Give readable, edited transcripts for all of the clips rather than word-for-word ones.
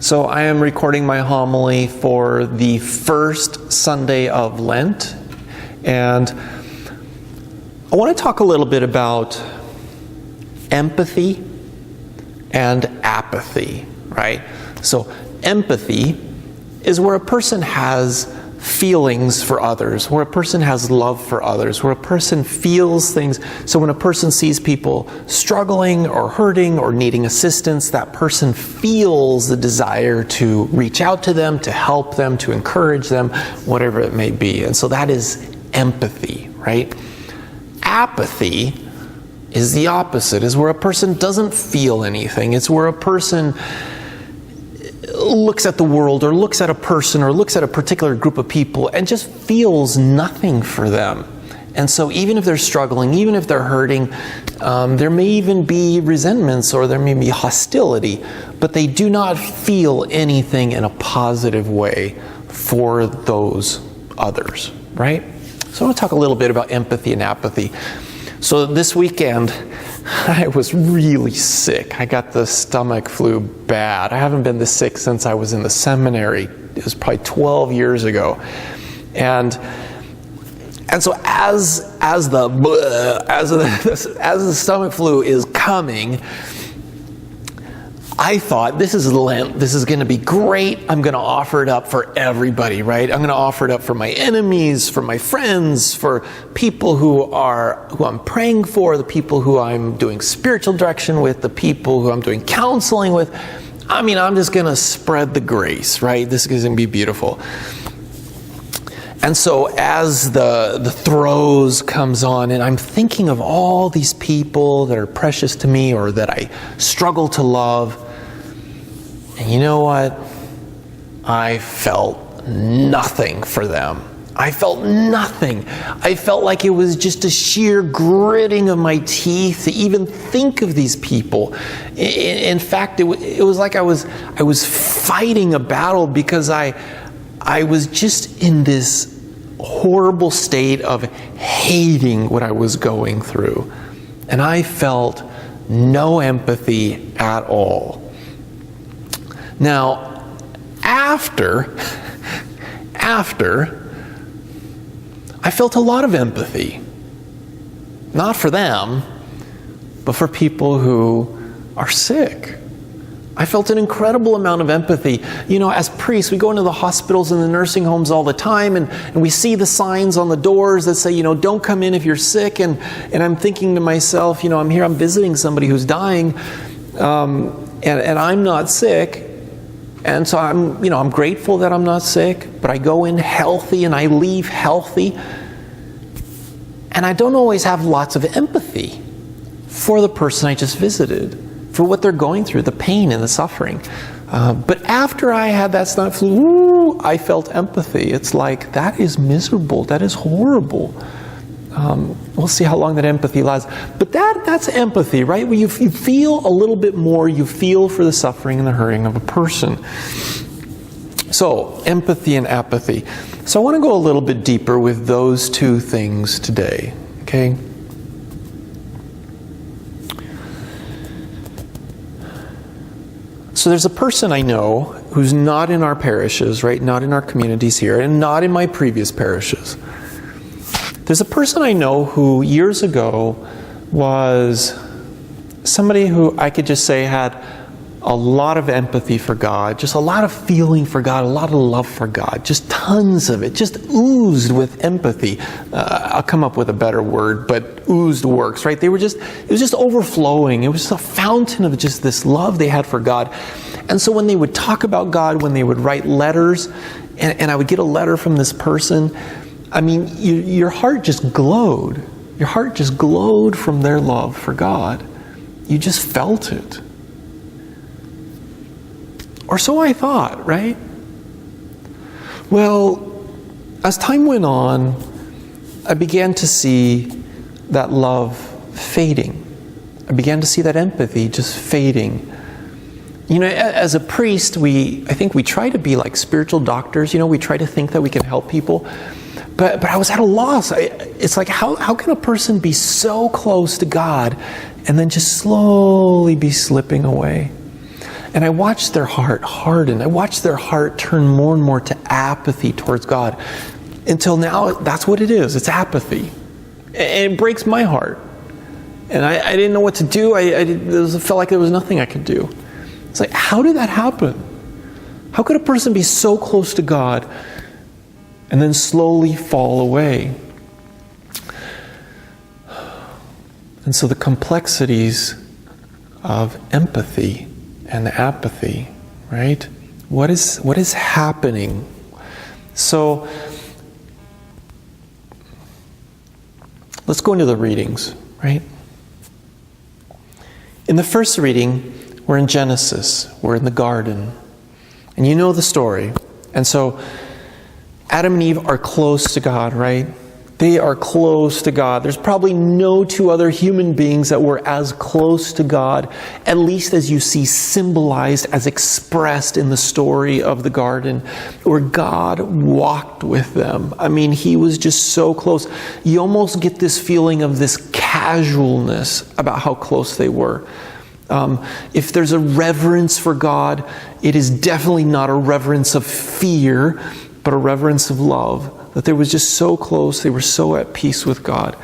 So I am recording my homily for the first Sunday of Lent, and I want to talk a little bit about empathy and apathy, right? So empathy is where a person has feelings for others, where a person has love for others, where a person feels things. So when a person sees people struggling or hurting or needing assistance, that person feels the desire to reach out to them, to help them, to encourage them, whatever it may be. And so that is empathy, right? Apathy is the opposite, is where a person doesn't feel anything. It's where a person looks at the world or looks at a person or looks at a particular group of people and just feels nothing for them. And so even if they're struggling, even if they're hurting, there may even be resentments or there may be hostility, but they do not feel anything in a positive way for those others, right? So I want to talk a little bit about empathy and apathy. So this weekend, I was really sick. I got the stomach flu bad. I haven't been this sick since I was in the seminary. It was probably 12 years ago. And so as the stomach flu is coming, I thought, this is Lent, this is going to be great. I'm going to offer it up for everybody, right? I'm going to offer it up for my enemies, for my friends, for people who I'm praying for, the people who I'm doing spiritual direction with, the people who I'm doing counseling with. I mean, I'm just going to spread the grace, right? This is going to be beautiful. And so as the throes comes on, and I'm thinking of all these people that are precious to me or that I struggle to love, and you know what? I felt nothing for them. I felt nothing. I felt like it was just a sheer gritting of my teeth to even think of these people. In fact, it was like I was fighting a battle because I was just in this horrible state of hating what I was going through. And I felt no empathy at all. Now, after, I felt a lot of empathy. Not for them, but for people who are sick. I felt an incredible amount of empathy. You know, as priests, we go into the hospitals and the nursing homes all the time, and we see the signs on the doors that say, don't come in if you're sick. And I'm thinking to myself, I'm here, I'm visiting somebody who's dying, and I'm not sick. And so I'm grateful that I'm not sick, but I go in healthy and I leave healthy. And I don't always have lots of empathy for the person I just visited, for what they're going through, the pain and the suffering. But after I had that stomach flu, I felt empathy. It's like, that is miserable. That is horrible. We'll see how long that empathy lasts. But that's empathy, right? Where you feel a little bit more, you feel for the suffering and the hurting of a person. So, empathy and apathy. So I want to go a little bit deeper with those two things today, okay? So there's a person I know who's not in our parishes, right? Not in our communities here, and not in my previous parishes. There's a person I know who years ago was somebody who I could just say had a lot of empathy for God, just a lot of feeling for God, a lot of love for God, just tons of it, just oozed with empathy. I'll come up with a better word, but oozed works, right? It was just overflowing. It was a fountain of just this love they had for God. And so when they would talk about God, when they would write letters, and I would get a letter from this person, I mean, your heart just glowed. Your heart just glowed from their love for God. You just felt it. Or so I thought, right? Well, as time went on, I began to see that love fading. I began to see that empathy just fading. As a priest, I think we try to be like spiritual doctors. We try to think that we can help people. But I was at a loss. It's like, how can a person be so close to God and then just slowly be slipping away? And I watched their heart harden. I watched their heart turn more and more to apathy towards God. Until now, that's what it is. It's apathy. And it breaks my heart. And I didn't know what to do. It felt like there was nothing I could do. It's like, how did that happen? How could a person be so close to God and then slowly fall away? And so the complexities of empathy and apathy, right? What is happening? So let's go into the readings, right? In the first reading, we're in Genesis. We're in the garden. And you know the story. And so Adam and Eve are close to God, right? They are close to God. There's probably no two other human beings that were as close to God, at least as you see symbolized, as expressed in the story of the garden, where God walked with them. I mean, he was just so close. You almost get this feeling of this casualness about how close they were. If there's a reverence for God, it is definitely not a reverence of fear, but a reverence of love. That they was just so close, they were so at peace with God.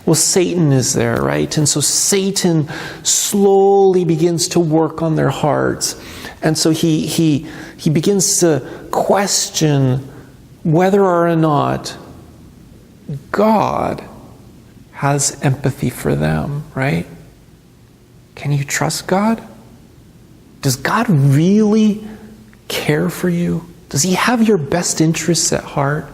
Well, Satan is there, right? And so Satan slowly begins to work on their hearts. And so he begins to question whether or not God has empathy for them, right? Can you trust God? Does God really care for you? Does he have your best interests at heart?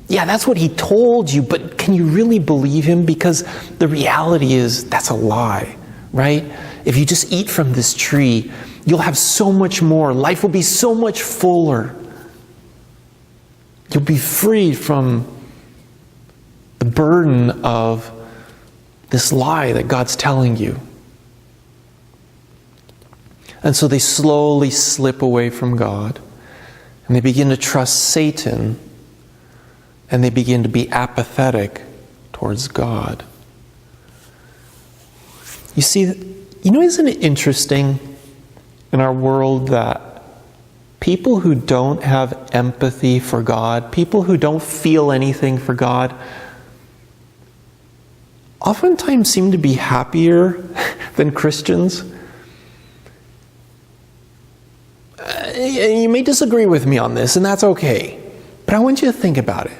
Yeah, that's what he told you, but can you really believe him? Because the reality is that's a lie, right? If you just eat from this tree, you'll have so much more. Life will be so much fuller. You'll be freed from the burden of this lie that God's telling you. And so they slowly slip away from God, and they begin to trust Satan, and they begin to be apathetic towards God. You see, isn't it interesting in our world that people who don't have empathy for God, people who don't feel anything for God, oftentimes seem to be happier than Christians? You may disagree with me on this, and that's okay. But I want you to think about it.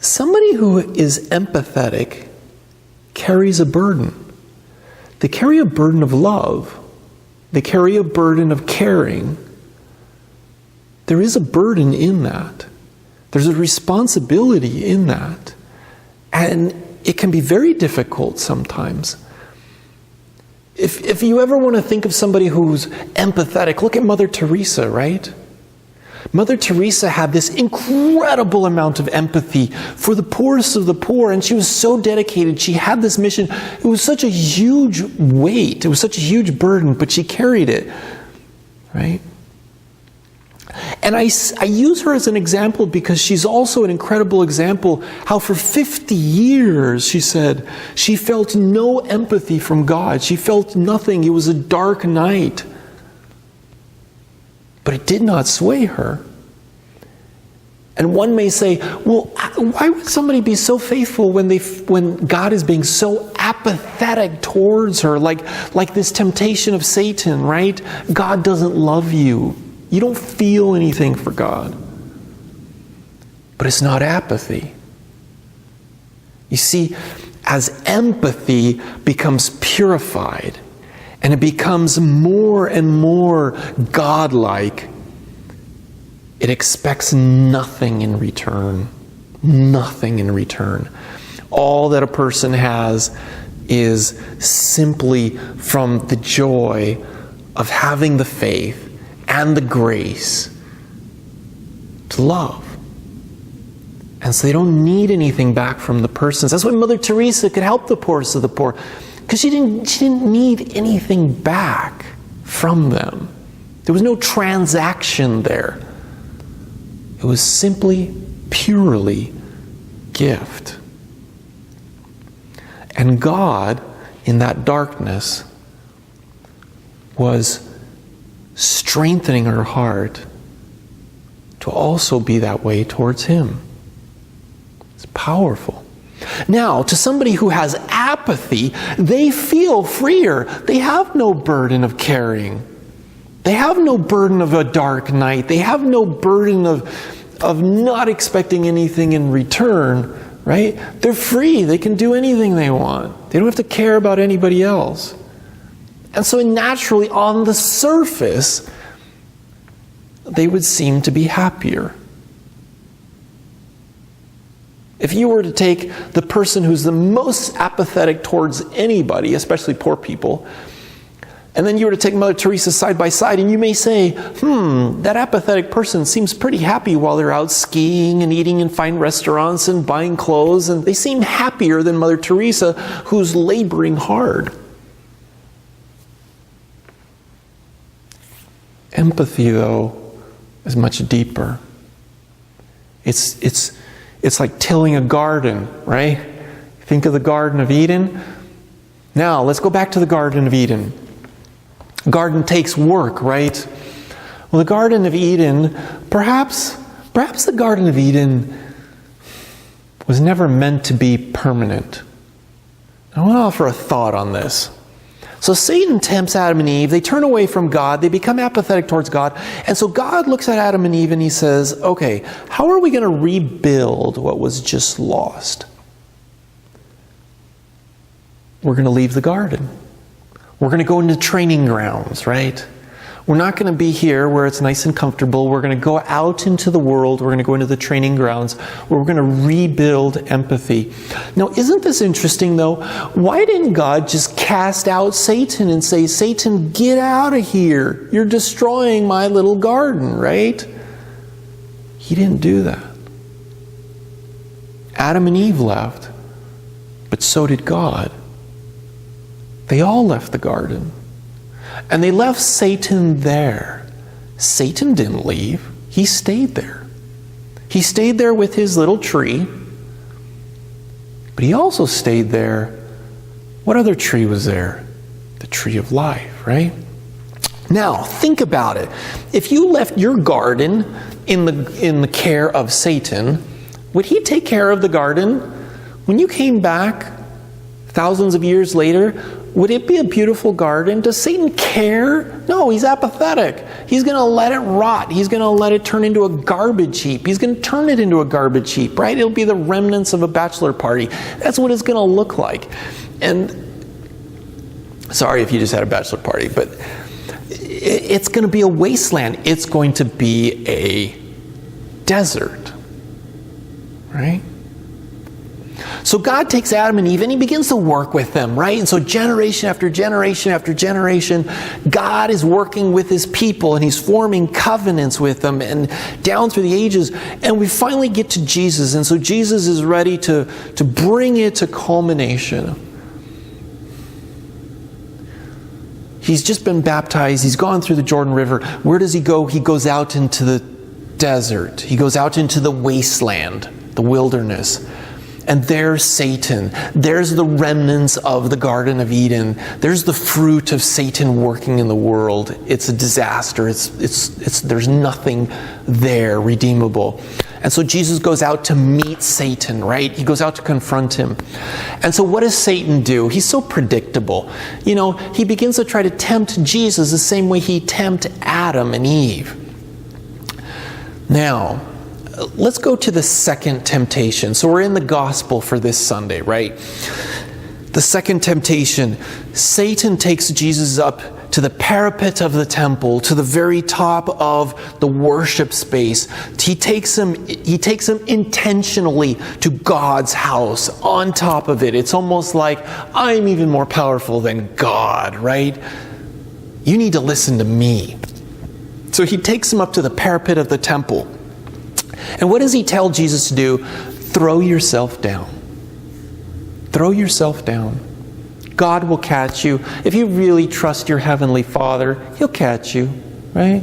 Somebody who is empathetic carries a burden. They carry a burden of love. They carry a burden of caring. There is a burden in that. There's a responsibility in that. And it can be very difficult sometimes. If you ever want to think of somebody who's empathetic, look at Mother Teresa, right? Mother Teresa had this incredible amount of empathy for the poorest of the poor, and she was so dedicated. She had this mission. It was such a huge weight. It was such a huge burden, but she carried it, right? And I use her as an example because she's also an incredible example how for 50 years, she said, she felt no empathy from God. She felt nothing. It was a dark night. But it did not sway her. And one may say, well, why would somebody be so faithful when God is being so apathetic towards her, like this temptation of Satan, right? God doesn't love you. You don't feel anything for God. But it's not apathy. You see, as empathy becomes purified, and it becomes more and more godlike, it expects nothing in return. Nothing in return. All that a person has is simply from the joy of having the faith and the grace to love. And so they don't need anything back from the persons. That's why Mother Teresa could help the poorest of the poor. Because she didn't need anything back from them. There was no transaction there. It was simply, purely gift. And God, in that darkness, was strengthening our heart to also be that way towards Him. It's powerful. Now, to somebody who has apathy, they feel freer. They have no burden of caring. They have no burden of a dark night. They have no burden of not expecting anything in return, right? They're free. They can do anything they want. They don't have to care about anybody else. And so naturally, on the surface, they would seem to be happier. If you were to take the person who's the most apathetic towards anybody, especially poor people, and then you were to take Mother Teresa side by side, and you may say, that apathetic person seems pretty happy while they're out skiing and eating in fine restaurants and buying clothes, and they seem happier than Mother Teresa, who's laboring hard. Empathy, though, is much deeper. It's like tilling a garden, right? Think of the Garden of Eden. Now, let's go back to the Garden of Eden. Garden takes work, right? Well, the Garden of Eden, perhaps the Garden of Eden was never meant to be permanent. I want to offer a thought on this. So Satan tempts Adam and Eve. They turn away from God. They become apathetic towards God. And so God looks at Adam and Eve and He says, okay, how are we going to rebuild what was just lost? We're going to leave the garden. We're going to go into training grounds, right? We're not going to be here where it's nice and comfortable. We're going to go out into the world. We're going to go into the training grounds where we're going to rebuild empathy. Now, isn't this interesting, though? Why didn't God just cast out Satan and say, Satan, get out of here. You're destroying my little garden, right? He didn't do that. Adam and Eve left, but so did God. They all left the garden. And they left Satan there. Satan didn't leave. He stayed there. He stayed there with his little tree. But he also stayed there. What other tree was there? The tree of life, right? Now, think about it. If you left your garden in the care of Satan, would he take care of the garden? When you came back thousands of years later, would it be a beautiful garden? Does Satan care? No, he's apathetic. He's going to let it rot. He's going to let it turn into a garbage heap. He's going to turn it into a garbage heap, right? It'll be the remnants of a bachelor party. That's what it's going to look like. And sorry if you just had a bachelor party, but it's going to be a wasteland. It's going to be a desert, right? So God takes Adam and Eve and He begins to work with them, right? And so generation after generation after generation, God is working with His people and He's forming covenants with them and down through the ages. And we finally get to Jesus. And so Jesus is ready to bring it to culmination. He's just been baptized. He's gone through the Jordan River. Where does He go? He goes out into the desert. He goes out into the wasteland, the wilderness. And there's Satan. There's the remnants of the Garden of Eden. There's the fruit of Satan working in the world. It's a disaster. There's nothing there redeemable. And so Jesus goes out to meet Satan, right? He goes out to confront him. And so what does Satan do? He's so predictable. You know, he begins to try to tempt Jesus the same way he tempted Adam and Eve. Now, let's go to the second temptation. So we're in the gospel for this Sunday, right? The second temptation, Satan takes Jesus up to the parapet of the temple, to the very top of the worship space. He takes him intentionally to God's house, on top of it. It's almost like, I'm even more powerful than God, right? You need to listen to me. So he takes him up to the parapet of the temple. And what does he tell Jesus to do? Throw yourself down. Throw yourself down. God will catch you. If you really trust your Heavenly Father, He'll catch you, right?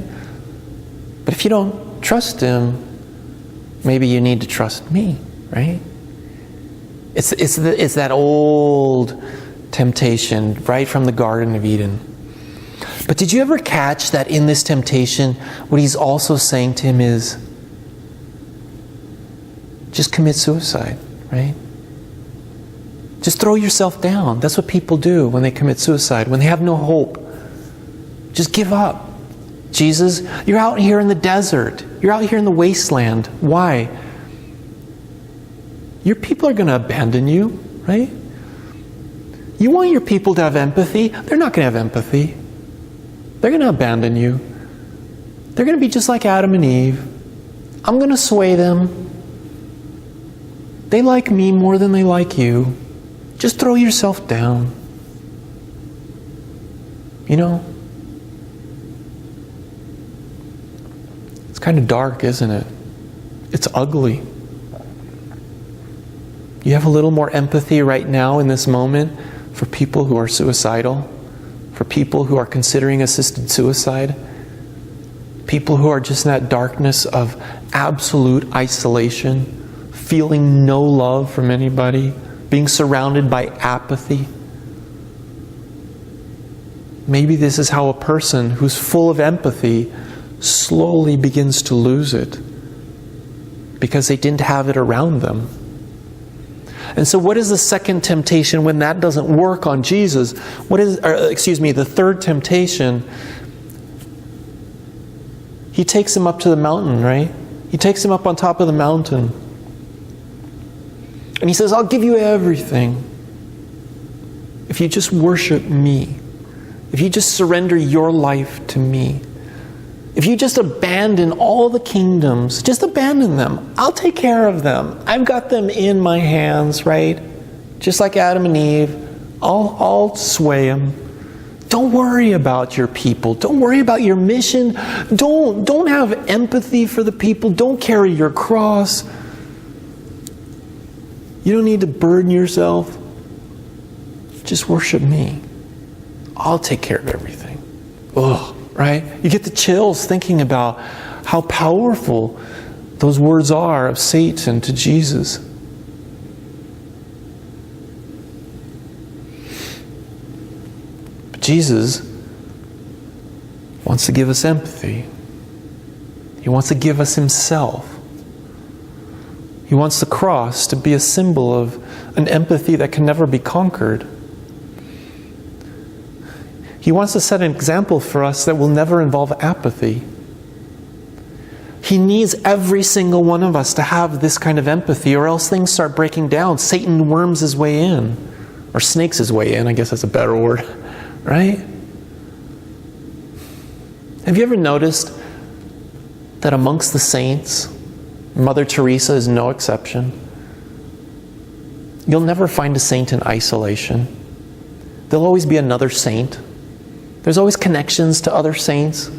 But if you don't trust Him, maybe you need to trust me, right? It's that old temptation right from the Garden of Eden. But did you ever catch that in this temptation, what he's also saying to him is, just commit suicide, right? Just throw yourself down. That's what people do when they commit suicide, when they have no hope. Just give up. Jesus, you're out here in the desert. You're out here in the wasteland. Why? Your people are going to abandon you, right? You want your people to have empathy. They're not going to have empathy. They're going to abandon you. They're going to be just like Adam and Eve. I'm going to sway them. They like me more than they like you. Just throw yourself down. You know? It's kind of dark, isn't it? It's ugly. You have a little more empathy right now in this moment for people who are suicidal, for people who are considering assisted suicide, people who are just in that darkness of absolute isolation, feeling no love from anybody, being surrounded by apathy. Maybe this is how a person who's full of empathy slowly begins to lose it because they didn't have it around them. And so what is the second temptation when that doesn't work on Jesus? The third temptation, he takes him up to the mountain, right? He takes him up on top of the mountain. And he says, I'll give you everything if you just worship me. If you just surrender your life to me. If you just abandon all the kingdoms, just abandon them. I'll take care of them. I've got them in my hands, right? Just like Adam and Eve. I'll sway them. Don't worry about your people. Don't worry about your mission. Don't have empathy for the people. Don't carry your cross. You don't need to burden yourself. Just worship me. I'll take care of everything. Ugh. Right? You get the chills thinking about how powerful those words are of Satan to Jesus. But Jesus wants to give us empathy. He wants to give us himself. He wants the cross to be a symbol of an empathy that can never be conquered. He wants to set an example for us that will never involve apathy. He needs every single one of us to have this kind of empathy, or else things start breaking down. Satan worms his way in, or snakes his way in, I guess that's a better word, right? Have you ever noticed that amongst the saints, Mother Teresa is no exception? You'll never find a saint in isolation. There'll always be another saint. There's always connections to other saints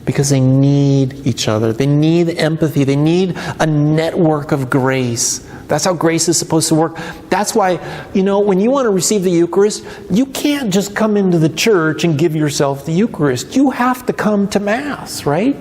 because they need each other. They need empathy. They need a network of grace. That's how grace is supposed to work. That's why, when you want to receive the Eucharist, you can't just come into the church and give yourself the Eucharist. You have to come to Mass, right?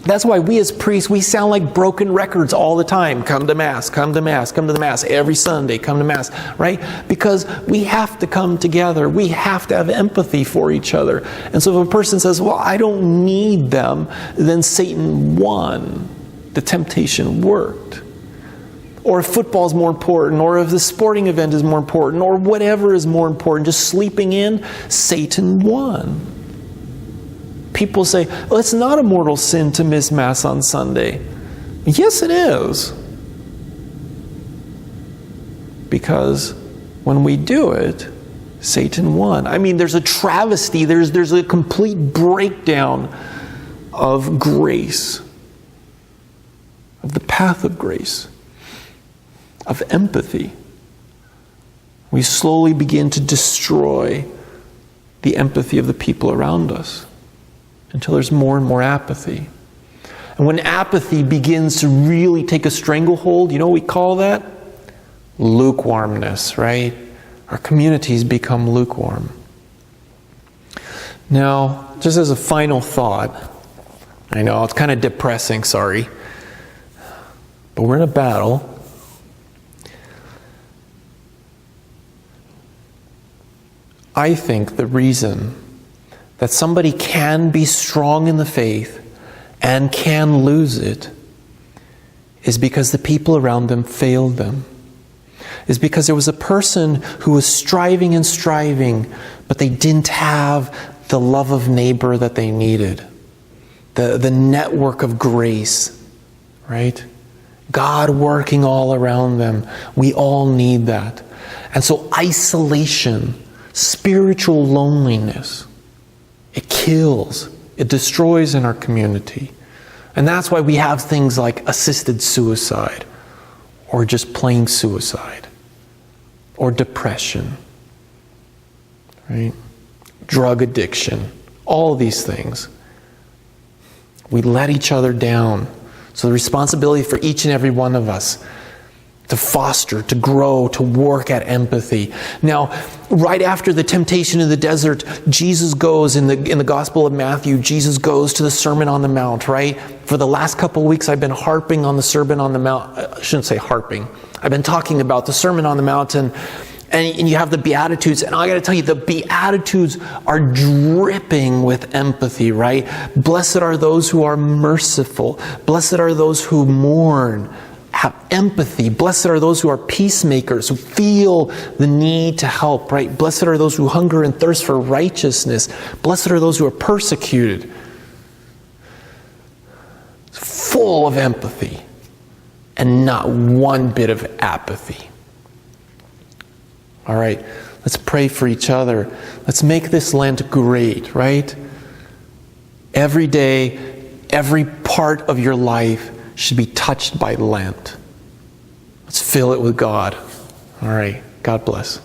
That's why we as priests, we sound like broken records all the time. Come to Mass, come to Mass, come to the Mass. Every Sunday, come to Mass, right? Because we have to come together. We have to have empathy for each other. And so if a person says, well, I don't need them, then Satan won. The temptation worked. Or if football is more important, or if the sporting event is more important, or whatever is more important, just sleeping in, Satan won. People say, well, it's not a mortal sin to miss Mass on Sunday. Yes, it is. Because when we do it, Satan won. I mean, there's a travesty. There's a complete breakdown of grace, of the path of grace, of empathy. We slowly begin to destroy the empathy of the people around us, until there's more and more apathy. And when apathy begins to really take a stranglehold, you know what we call that? Lukewarmness, right? Our communities become lukewarm. Now, just as a final thought, I know it's kind of depressing, sorry, but we're in a battle. I think the reason that somebody can be strong in the faith and can lose it is because the people around them failed them. Is because there was a person who was striving and striving, but they didn't have the love of neighbor that they needed. The network of grace, right? God working all around them. We all need that. And so isolation, spiritual loneliness, it kills, it destroys in our community. And that's why we have things like assisted suicide, or just plain suicide, or depression, right? Drug addiction, all of these things. We let each other down. So the responsibility for each and every one of us to foster, to grow, to work at empathy. Now, right after the temptation in the desert, Jesus goes, in the Gospel of Matthew, Jesus goes to the Sermon on the Mount, right? For the last couple of weeks, I've been harping on the Sermon on the Mount. I shouldn't say harping. I've been talking about the Sermon on the Mount, and you have the Beatitudes. And I got to tell you, the Beatitudes are dripping with empathy, right? Blessed are those who are merciful. Blessed are those who mourn. Have empathy. Blessed are those who are peacemakers, who feel the need to help, right? Blessed are those who hunger and thirst for righteousness. Blessed are those who are persecuted. It's full of empathy and not one bit of apathy. All right, let's pray for each other. Let's make this Lent great, right? Every day, every part of your life should be touched by Lent. Let's fill it with God. All right. God bless.